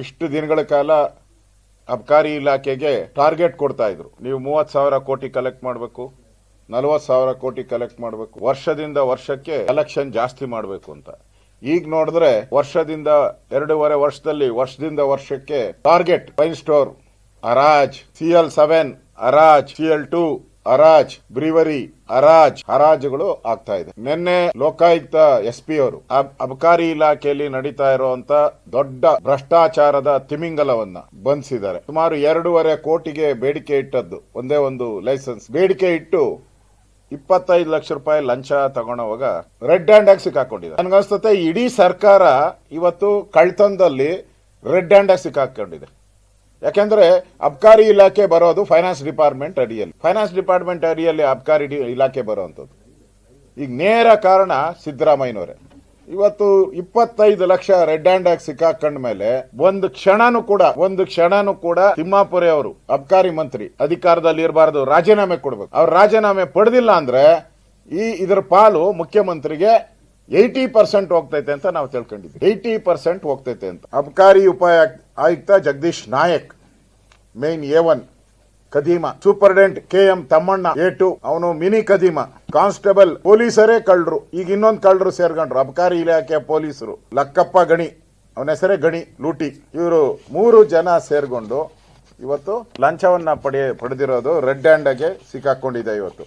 ಇಷ್ಟು ದಿನಗಳ ಕಾಲ ಅಬಕಾರಿ ಇಲಾಖೆಗೆ ಟಾರ್ಗೆಟ್ ಕೊಡ್ತಾ ಇದ್ರು. ನೀವು 30,000 ಕೋಟಿ ಕಲೆಕ್ಟ್ ಮಾಡಬೇಕು, 40,000 ಕೋಟಿ ಕಲೆಕ್ಟ್ ಮಾಡಬೇಕು, ವರ್ಷದಿಂದ ವರ್ಷಕ್ಕೆ ಕಲೆಕ್ಷನ್ ಜಾಸ್ತಿ ಮಾಡಬೇಕು ಅಂತ. ಈಗ ನೋಡಿದ್ರೆ ವರ್ಷದಿಂದ 2.5 ವರ್ಷದಲ್ಲಿ ವರ್ಷದಿಂದ ವರ್ಷಕ್ಕೆ ಟಾರ್ಗೆಟ್ ವೈನ್ ಸ್ಟೋರ್ ಹರಾಜ್, CL7 ಹರಾಜ್, CL2 ಹರಾಜ್, ಬ್ರೀವರಿ ಹರಾಜುಗಳು ಆಗ್ತಾ ಇದೆ. ನಿನ್ನೆ ಲೋಕಾಯುಕ್ತ SP ಅವರು ಅಬಕಾರಿ ಇಲಾಖೆಯಲ್ಲಿ ನಡೀತಾ ಇರುವಂತ ದೊಡ್ಡ ಭ್ರಷ್ಟಾಚಾರದ ತಿಮಿಂಗಲವನ್ನ ಬಂಧಿಸಿದ್ದಾರೆ. ಸುಮಾರು 2.5 ಕೋಟಿಗೆ ಬೇಡಿಕೆ ಇಟ್ಟದ್ದು, ಒಂದೇ ಒಂದು ಲೈಸೆನ್ಸ್ ಬೇಡಿಕೆ ಇಟ್ಟು 25 ಲಕ್ಷ ರೂಪಾಯಿ ಲಂಚ ತಗೊಂಡವಾಗ ರೆಡ್ ಹ್ಯಾಂಡ್ ಆಗಿ ಸಿಕ್ಕಾಕೊಂಡಿದೆ. ನನ್ಗನ್ಸುತ್ತೆ ಇಡೀ ಸರ್ಕಾರ ಇವತ್ತು ಕಳ್ತನದಲ್ಲಿ ರೆಡ್ ಹ್ಯಾಂಡ್ ಆಗಿ ಸಿಕ್ಕಾಕೊಂಡಿದೆ. ಯಾಕೆಂದ್ರೆ ಅಬಕಾರಿ ಇಲಾಖೆ ಬರೋದು ಫೈನಾನ್ಸ್ ಡಿಪಾರ್ಟ್ಮೆಂಟ್ ಅಡಿಯಲ್ಲಿ ಅಬಕಾರಿ ಇಲಾಖೆ ಬರುವಂತದ್ದು. ಈಗ ನೇರ ಕಾರಣ ಸಿದ್ದರಾಮಯ್ಯನವರೇ. ಇವತ್ತು 25 ಲಕ್ಷ ರೆಡ್ ಹ್ಯಾಂಡ್ ಆಗಿ ಸಿಕ್ಕಾಕೊಂಡ ಮೇಲೆ ಒಂದು ಕ್ಷಣನೂ ಕೂಡ ತಿಮ್ಮಾಪುರಿ ಅವರು ಅಬಕಾರಿ ಮಂತ್ರಿ ಅಧಿಕಾರದಲ್ಲಿ ಇರಬಾರದು, ರಾಜೀನಾಮೆ ಕೊಡಬೇಕು. ಅವ್ರು ರಾಜೀನಾಮೆ ಪಡೆದಿಲ್ಲ ಅಂದ್ರೆ ಇದರ ಪಾಲು ಮುಖ್ಯಮಂತ್ರಿಗೆ 80% ಹೋಗ್ತೈತೆ ಅಂತ ನಾವು ತಿಳ್ಕೊಂಡಿದ್ವಿ. 80% ಹೋಗ್ತೈತೆ ಅಂತ. ಅಬಕಾರಿ ಉಪ ಆಯುಕ್ತ ಜಗದೀಶ್ ನಾಯಕ್, ಮೇನ್ A1 ಕದೀಮ, ಸೂಪರ್ಡೆಂಟ್ KM ತಮ್ಮಣ್ಣ A2, ಅವನು ಮಿನಿ ಕದೀಮ, ಕಾನ್ಸ್ಟೇಬಲ್ ಪೊಲೀಸರೇ ಕಳ್ಳರು. ಈಗ ಇನ್ನೊಂದು ಕಳ್ಳರು ಸೇರ್ಕೊಂಡ್ರು, ಅಬಕಾರಿ ಇಲಾಖೆಯ ಪೊಲೀಸರು, ಲಕ್ಕಪ್ಪ ಗಣಿ, ಅವನ ಹೆಸರೇ ಗಣಿ ಲೂಟಿ. ಇವರು 3 ಜನ ಸೇರ್ಕೊಂಡು ಇವತ್ತು ಲಂಚವನ್ನ ಪಡೆದಿರೋದು ರೆಡ್ ಹ್ಯಾಂಡ್ ಆಗಿ ಸಿಕ್ಕಾಕೊಂಡಿದೆ ಇವತ್ತು.